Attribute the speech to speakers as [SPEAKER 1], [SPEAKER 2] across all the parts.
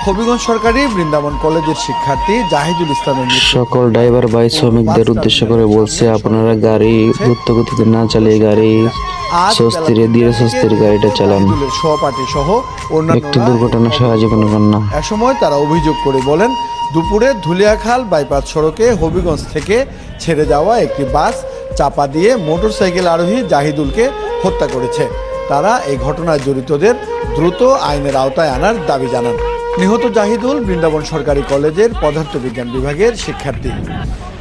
[SPEAKER 1] হবিগঞ্জ সরকারি বৃন্দাবন কলেজের শিক্ষার্থী জাহিদুল ইসলামের
[SPEAKER 2] সকল ড্রাইভার ভাই শ্রমিকদের উদ্দেশ্য করে বলছে, আপনারা গাড়ি দ্রুত গতিতে না চালিয়ে গাড়ি ধীরে সুস্থির গাড়িটা চালান।
[SPEAKER 1] সহপাঠী সহ অন্যান্য
[SPEAKER 2] একটি দুর্ঘটনা সহজীবন না।
[SPEAKER 1] এসময় তারা অভিযোগ করে বলেন, দুপুরে ধুলিয়াখাল বাইপাস সড়কে হবিগঞ্জ থেকে ছেড়ে যাওয়া একটি বাস চাপা দিয়ে মোটরসাইকেল আরোহী জাহিদুলকে হত্যা করেছে। তারা এই ঘটনায় জড়িতদের দ্রুত আইনের আওতায় আনার দাবি জানান। নিহত জাহিদুল বৃন্দাবন সরকারি কলেজের পদার্থবিজ্ঞান বিভাগের শিক্ষার্থী।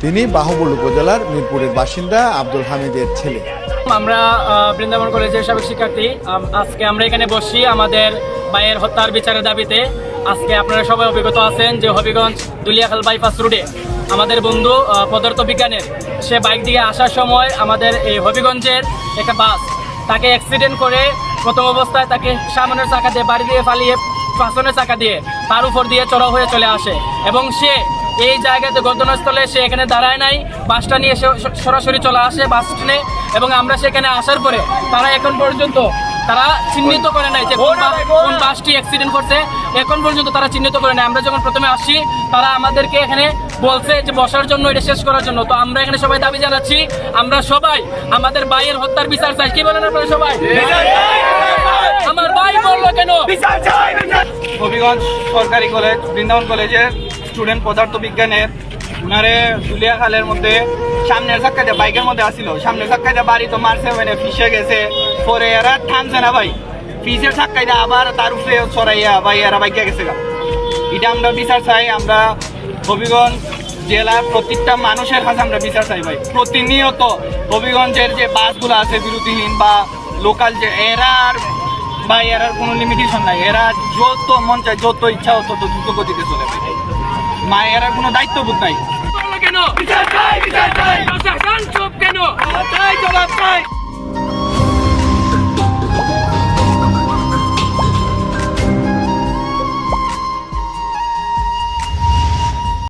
[SPEAKER 1] তিনি বাহুবল উপজেলার মিরপুরের বাসিন্দা আব্দুল হামিদের ছেলে।
[SPEAKER 3] আমরা বৃন্দাবন কলেজের সাবেক শিক্ষার্থী। আজকে আমরা এখানে বসি আমাদের ভাইয়ের হত্যার বিচারের দাবিতে। আজকে আপনারা সবাই অবগত আছেন যে হবিগঞ্জ দুলিয়াখাল বাইপাস রোডে আমাদের বন্ধু পদার্থবিজ্ঞানের সে বাইক দিয়ে আসার সময় আমাদের এই হবিগঞ্জের একটা বাস তাকে অ্যাক্সিডেন্ট করে প্রথম অবস্থায় তাকে সামনের চাকা দিয়ে বাড়ি দিয়ে ফালিয়ে পাছনের চাকা দিয়ে তার উপর দিয়ে চড়া হয়ে চলে আসে এবং সে এই জায়গাতে ঘটনাস্থলে সে এখানে দাঁড়ায় নাই, বাসটা নিয়ে সরাসরি চলে আসে বাস স্ট্যান্ডে এবং আমরা সেখানে আসার পরে তারা এখন পর্যন্ত তারা চিহ্নিত করে নাই যে কোন বাসটি অ্যাক্সিডেন্ট করছে। এখন পর্যন্ত তারা চিহ্নিত করে নাই। আমরা যখন প্রথমে আসি তারা আমাদেরকে এখানে বলছে যে বসার জন্য, এটা শেষ করার জন্য। তো আমরা এখানে সবাই দাবি জানাচ্ছি, আমরা সবাই আমাদের ভাইয়ের হত্যার বিচার চাই। কি বলেন আপনারা সবাই? আমার ভাই বললো কেন?
[SPEAKER 4] হবিগঞ্জ সরকারি কলেজ বৃন্দাবন কলেজের স্টুডেন্ট পদার্থবিজ্ঞানের উনারে দুলিয়াখালের মধ্যে সামনের চাক্কাতে বাইকের মধ্যে আসছিল, সামনের চাক্কাতে বাড়ি তো মারছে, মানে ফিসে গেছে। পরে এরা থামছে না ভাই, ফিসের চাক্কাইতে আবার তার উপরে ছড়াইয়া ভাই এরা বাইকে গেছে। এটা আমরা বিচার চাই। আমরা হবিগঞ্জ জেলার প্রত্যেকটা মানুষের কাছে আমরা বিচার চাই ভাই। প্রতিনিয়ত হবিগঞ্জের যে বাসগুলো আছে বিরতিহীন বা লোকাল, যে এরার বা এরার কোনো লিমিটেশন নাই। এরা যত মন চায়, যত ইচ্ছা তত দ্রুত গতিতে চলে ভাই। এরার কোনো দায়িত্ববোধ নাই।
[SPEAKER 3] কেন? বিচার চাই, বিচার চাই। কেন? জবাব চাই।